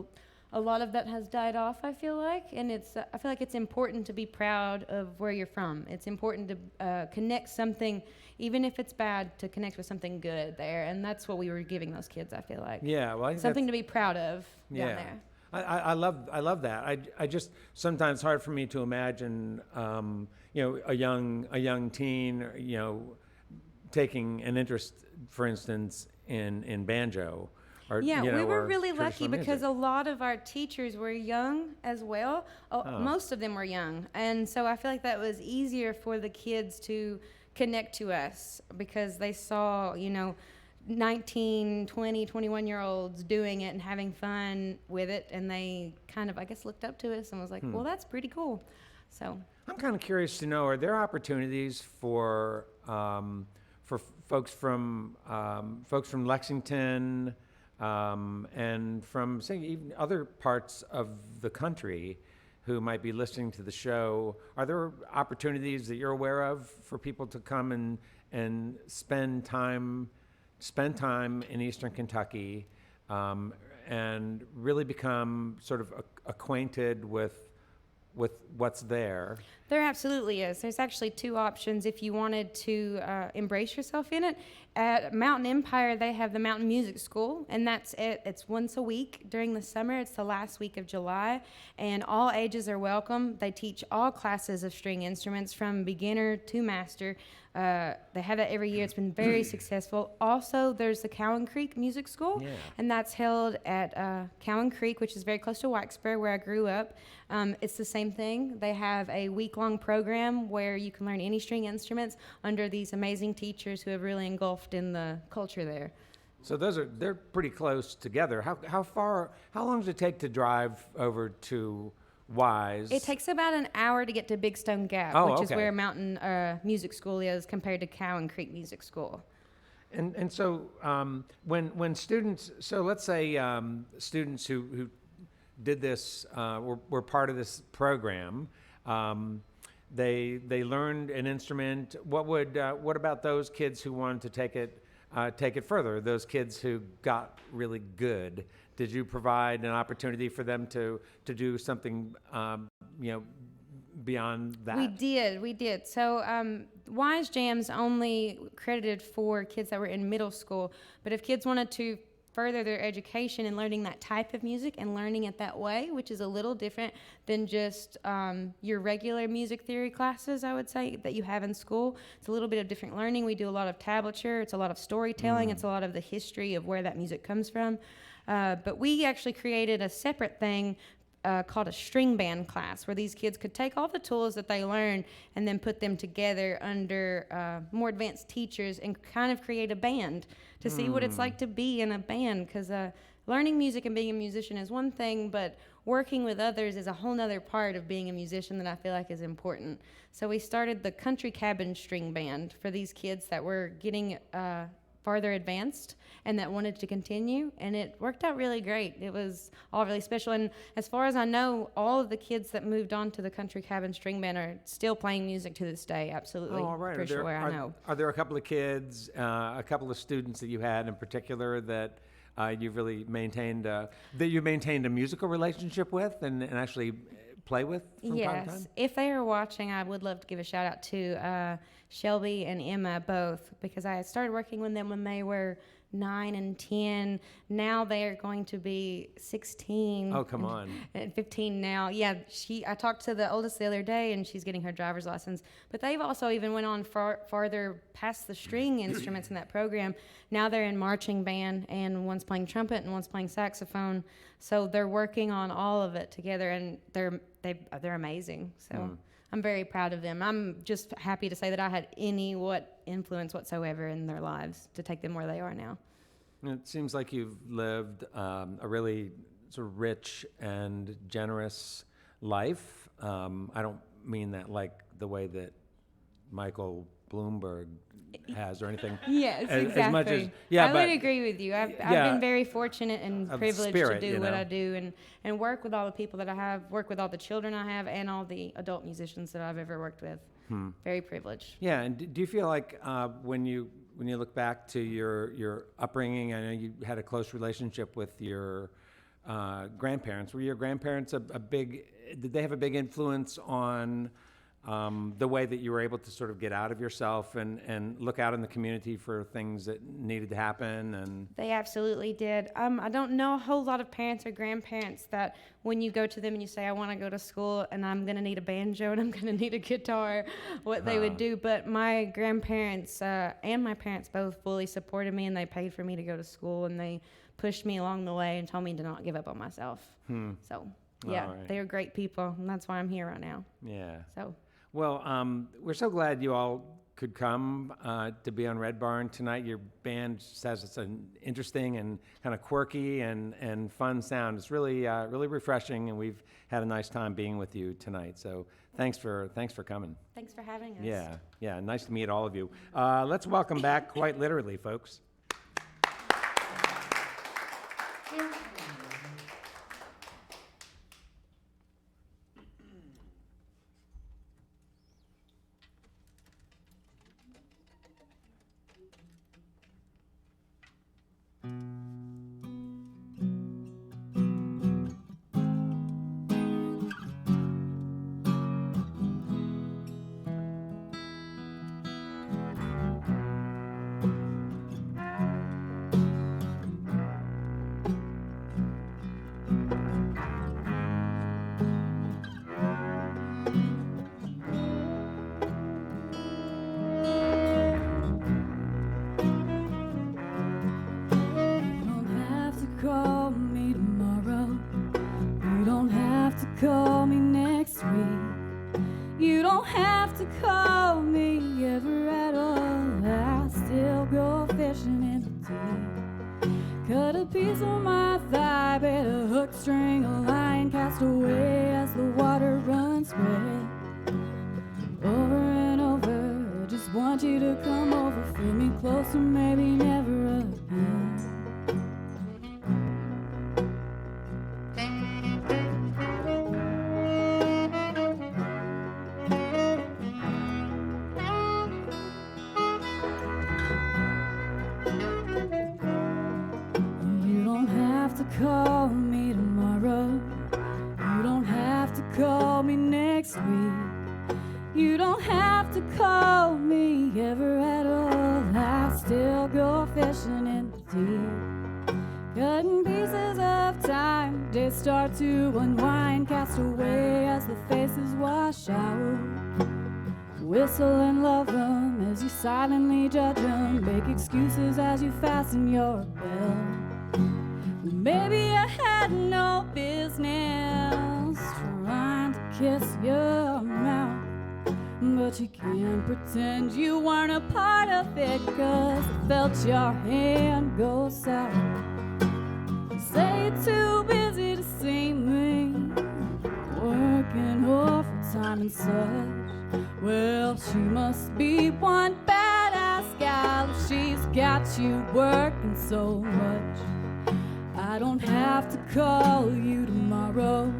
a lot of that has died off, I feel like, and I feel like it's important to be proud of where you're from. It's important to connect something, even if it's bad, to connect with something good there, and that's what we were giving those kids, I feel like. Yeah, well, I think something to be proud of down yeah. there. I love that. I just sometimes hard for me to imagine, a young teen, taking an interest, for instance, in banjo. Or, Yeah, we were or really lucky traditional because music. a lot of our teachers were young as well. Most of them were young. And so I feel like that was easier for the kids to connect to us because they saw, 19, 20, 21-year-olds doing it and having fun with it. And they kind of, I guess, looked up to us and was like, well, that's pretty cool. So I'm kind of curious to know: are there opportunities for folks from Lexington and from, say, even other parts of the country who might be listening to the show? Are there opportunities that you're aware of for people to come and spend time in Eastern Kentucky and really become sort of acquainted with what's there? there absolutely is. There's actually two options if you wanted to embrace yourself in it. At Mountain Empire, they have the Mountain Music School, and that's it. It's once a week during the summer. It's the last week of July, and all ages are welcome. They teach all classes of string instruments from beginner to master. They have that every year. It's been very successful. Also, there's the Cowan Creek Music School, and that's held at Cowan Creek, which is very close to Whitesburg, where I grew up. It's the same thing. They have a week-long program where you can learn any string instruments under these amazing teachers who have really engulfed in the culture there. So they're pretty close together. How long does it take to drive over to Wise? It takes about an hour to get to Big Stone Gap, Oh, which is okay. where Mountain Music School is compared to Cowan Creek Music School. And so when students, so let's say students who did this, were part of this program, they learned an instrument. What about those kids who wanted to take it further? Those kids who got really good. Did you provide an opportunity for them to do something, beyond that? We did. So Wise Jam's only credited for kids that were in middle school, but if kids wanted to further their education in learning that type of music and learning it that way, which is a little different than just your regular music theory classes, I would say, that you have in school. It's a little bit of different learning. We do a lot of tablature. It's a lot of storytelling. It's a lot of the history of where that music comes from. But we actually created a separate thing called a string band class, where these kids could take all the tools that they learned and then put them together under more advanced teachers and kind of create a band to see what it's like to be in a band. Because learning music and being a musician is one thing, but working with others is a whole nother part of being a musician that I feel like is important. So we started the Country Cabin String Band for these kids that were getting farther advanced and that wanted to continue, and it worked out really great. It was all really special, and as far as I know, all of the kids that moved on to the Country Cabin String Band are still playing music to this day. Absolutely. Oh, all right. For sure, I know. Are there a couple of kids, a couple of students that you had in particular that you've really maintained a musical relationship with and actually play with from time to time? Yes. If they are watching, I would love to give a shout out to Shelby and Emma both, because I started working with them when they were 9 and 10. Now they are going to be 16. Oh, come on. And 15 now. Yeah, I talked to the oldest the other day, and she's getting her driver's license. But they've also even went on farther past the string instruments in that program. Now they're in marching band, and one's playing trumpet and one's playing saxophone. So they're working on all of it together, and they're amazing. So I'm very proud of them. I'm just happy to say that I had any influence whatsoever in their lives to take them where they are now. It seems like you've lived a really sort of rich and generous life. I don't mean that like the way that Michael Bloomberg has or anything. Yes, As exactly. much as, yeah, I but would agree with you. I've yeah, been very fortunate and of privileged spirit, to you do what know. I do and work with all the people that I have, work with all the children I have, and all the adult musicians that I've ever worked with. Very privileged. Yeah, and do you feel like when you look back to your upbringing, I know you had a close relationship with your grandparents. Were your grandparents a big? Did they have a big influence on the way that you were able to sort of get out of yourself and look out in the community for things that needed to happen? And They absolutely did. I don't know a whole lot of parents or grandparents that when you go to them and you say, I want to go to school and I'm going to need a banjo and I'm going to need a guitar, what they would do. But my grandparents and my parents both fully supported me, and they paid for me to go to school, and they pushed me along the way and told me to not give up on myself. So, yeah, All right. they are great people, and that's why I'm here right now. yeah. So, Well, we're so glad you all could come to be on Red Barn tonight. Your band has an interesting and kind of quirky and fun sound. It's really really refreshing, and we've had a nice time being with you tonight. So thanks for coming. thanks for having us. Yeah, nice to meet all of you. Let's welcome back, quite literally, folks. You don't have to call me tomorrow. You don't have to call me next week. You don't have to call me ever at all. I still go fishing in the deep. Cut a piece of my thigh, bait a hook, string a line, cast away as the water runs red. Over and over, I just want you to come over, feel me closer, maybe never again. You don't have to call me tomorrow. You don't have to call me next week. You don't have to call me ever at all. I still go fishing in the deep. Cutting pieces of time, days start to unwind, cast away as the faces wash out. Whistle and love them as you silently judge them. Make excuses as you fasten your belt. Maybe I had no business trying to kiss your mouth, but you can't pretend you weren't a part of it, 'cause I felt your hand go south. You say you're too busy to see me, working overtime and such. Well, she must be one badass gal if she's got you working so much. I don't have to call you tomorrow.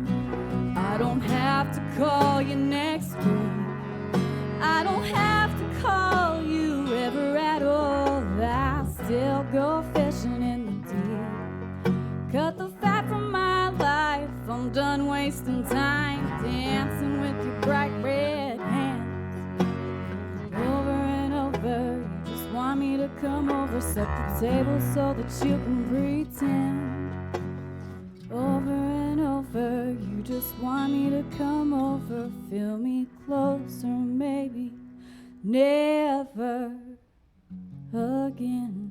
I don't have to call you next week. I don't have to call you ever at all. I still go fishing in the deep. Cut the fat from my life. I'm done wasting time dancing with your bright red hands. Over and over, you just want me to come over, set the table so that you can pretend. Over and over, you just want me to come over, feel me closer, maybe never again.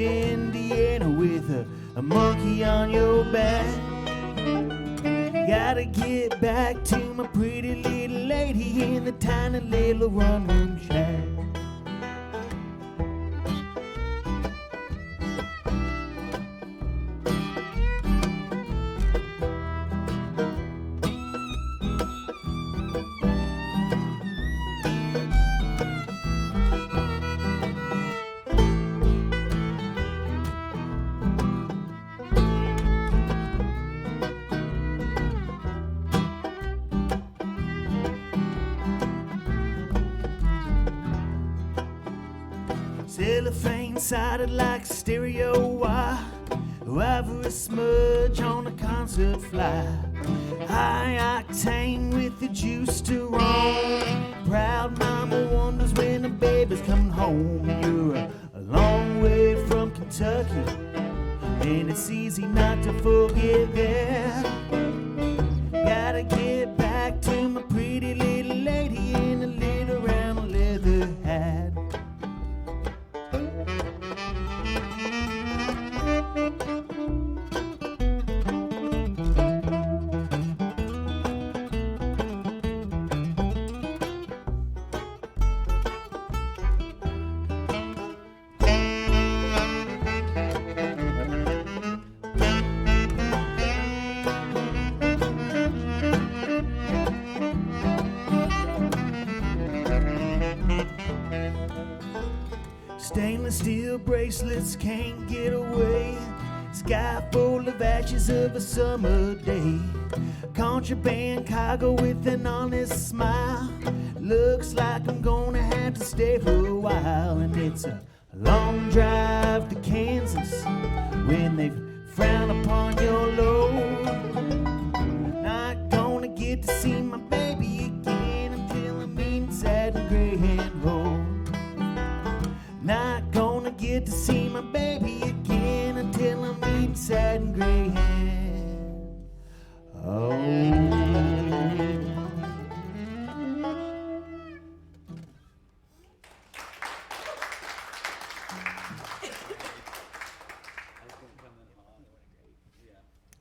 Indiana with a monkey on your back. Gotta get back to my pretty little lady in the tiny little one-room shack. Cellophane sided like stereo wire, ivory smudge on a concert fly. High octane with the juice to roam. Proud mama wonders when the baby's coming home. You're a long way from Kentucky, and it's easy not to forget that. Gotta get back to my pretty little lady in a little round leather hat. Stainless steel bracelets can't get away. Sky full of ashes of a summer day. Contraband cargo with an honest smile. Looks like I'm gonna have to stay for a while. And it's a long drive to Kansas when they frown upon your load. Not gonna get to see my baby again until I'm inside the Greyhound Road. Not gonna get to see my baby again until I'm inside in Greyhound. Oh.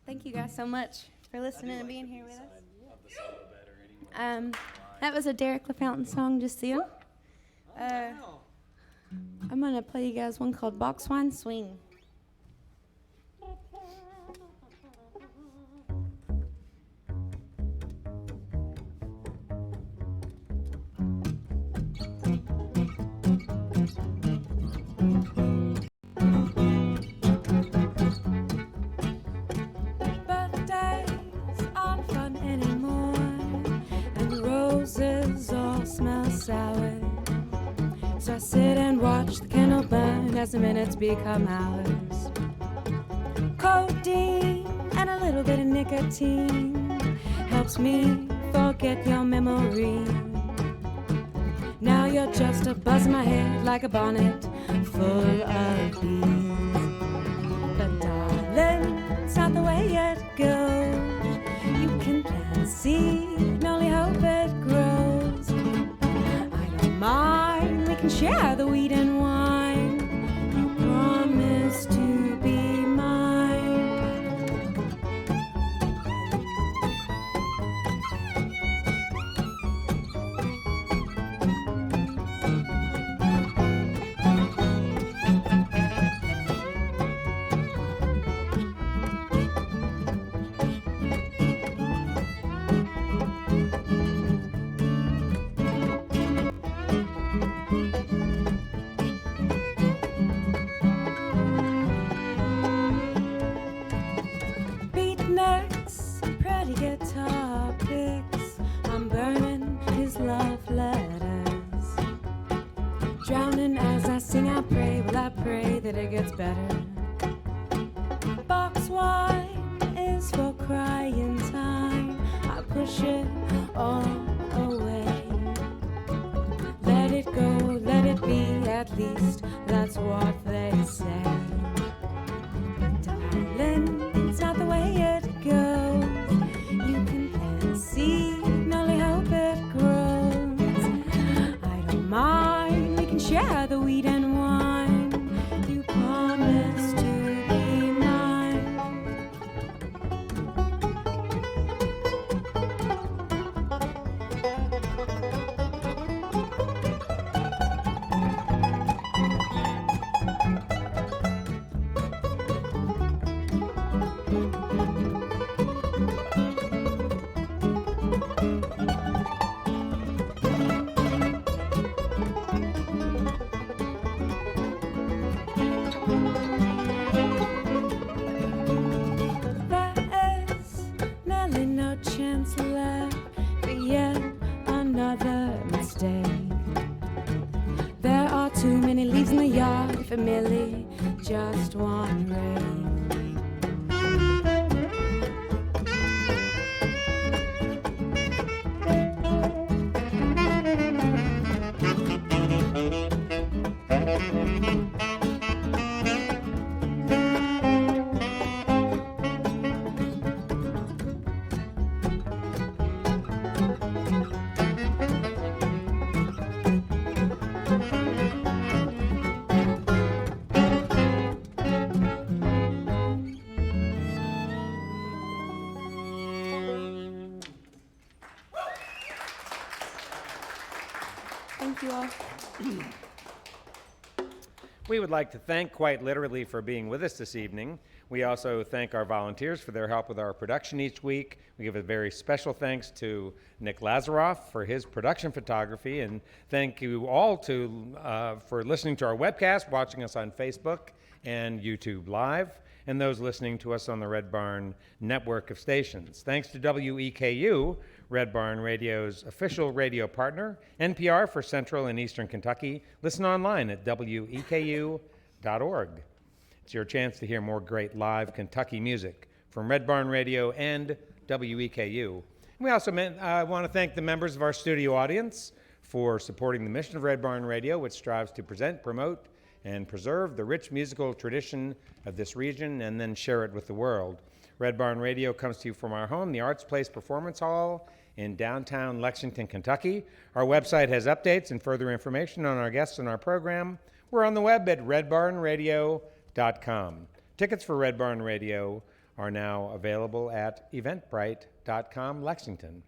Thank you guys so much for listening and being here with us. That was a Derek LaFountain song, just so you know. I'm going to play you guys one called Box Wine Swing. Birthdays aren't fun anymore, and the roses all smell sour. So I sit and watch the candle burn as the minutes become hours. Codeine and a little bit of nicotine helps me forget your memory. Now you're just a buzz in my head like a bonnet full of bees. But darling, it's not the way it goes. You can plant a seed and only hope it grows. I don't mind, we can share the wheat and wine. You promise to be mine. Beatniks, pretty guitar picks. I'm burning his love letters. Drowning as I sing, I pray. Well, I pray that it gets better. Box wine is for crying time. I push it all away. Let it go, let it be, at least that's what they say. Darling, it's not the way it goes. You can plant a seed and only hope it grows. I don't mind, we can share the wheat and wine. You promise Thank you all. We would like to thank Quite Literally for being with us this evening. We also thank our volunteers for their help with our production each week. We give a very special thanks to Nick Lazaroff for his production photography, and thank you all for listening to our webcast, watching us on Facebook and YouTube Live, and those listening to us on the Red Barn network of stations. Thanks to WEKU, Red Barn Radio's official radio partner, NPR for Central and Eastern Kentucky. Listen online at weku.org. It's your chance to hear more great live Kentucky music from Red Barn Radio and WEKU. We also want to thank the members of our studio audience for supporting the mission of Red Barn Radio, which strives to present, promote, and preserve the rich musical tradition of this region and then share it with the world. Red Barn Radio comes to you from our home, the Arts Place Performance Hall in downtown Lexington, Kentucky. Our website has updates and further information on our guests and our program. We're on the web at redbarnradio.com. Tickets for Red Barn Radio are now available at eventbrite.com Lexington.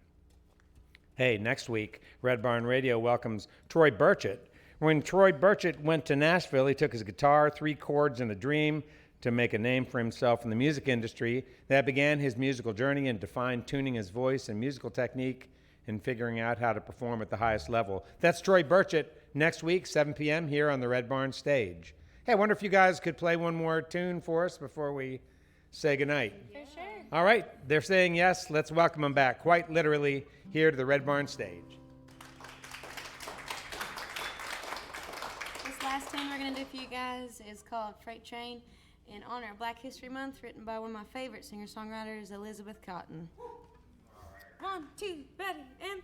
Hey, next week, Red Barn Radio welcomes Troy Burchett. When Troy Burchett went to Nashville, he took his guitar, 3 chords, and a dream to make a name for himself in the music industry. That began his musical journey into fine-tuning his voice and musical technique and figuring out how to perform at the highest level. That's Troy Burchett next week, 7 p.m. here on the Red Barn stage. Hey, I wonder if you guys could play one more tune for us before we say goodnight. For sure. All right, they're saying yes. Let's welcome them back, quite literally, here to the Red Barn stage. This last tune we're going to do for you guys is called Freight Train in honor of Black History Month, written by one of my favorite singer-songwriters, Elizabeth Cotton. 1, 2, ready, and...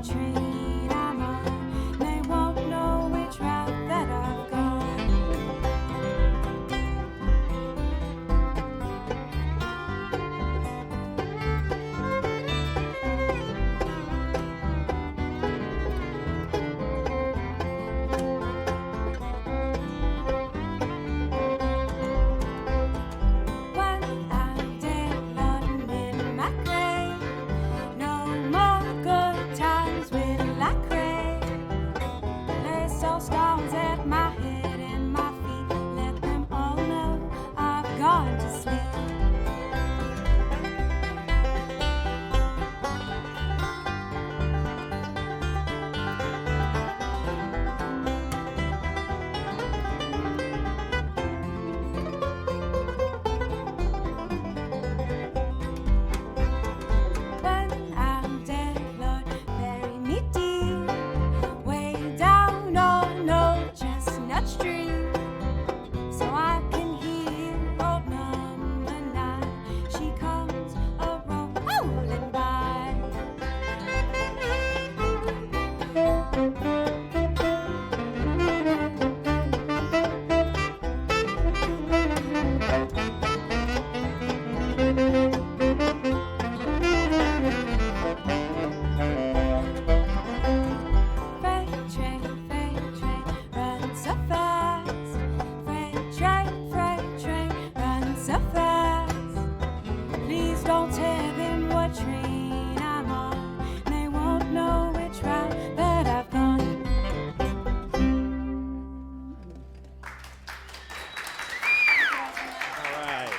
Train I'm on, they won't know which route that I've gone. When I'm dead, Lord, in my grave, no more good times will I crave. Lace all stones at my head and my feet, let them all know I've gone to sleep. When I'm dead, Lord, bury me deep, way down on Old Chestnut Street, so I can hear old Number 9. She comes a-rolling by. Freight train, run so fast. Freight train, run so fast. Please don't tell them what train I'm on. They won't know which route that I've gone. All right.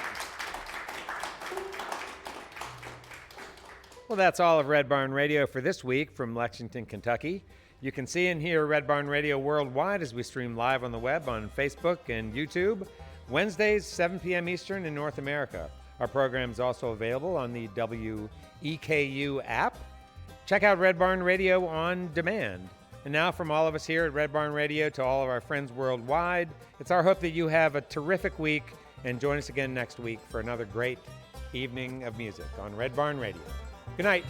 Well, that's all of Red Barn Radio for this week from Lexington, Kentucky. You can see and hear Red Barn Radio worldwide as we stream live on the web on Facebook and YouTube, Wednesdays, 7 p.m. Eastern in North America. Our program is also available on the WEKU app. Check out Red Barn Radio on demand. And now from all of us here at Red Barn Radio to all of our friends worldwide, it's our hope that you have a terrific week and join us again next week for another great evening of music on Red Barn Radio. Good night.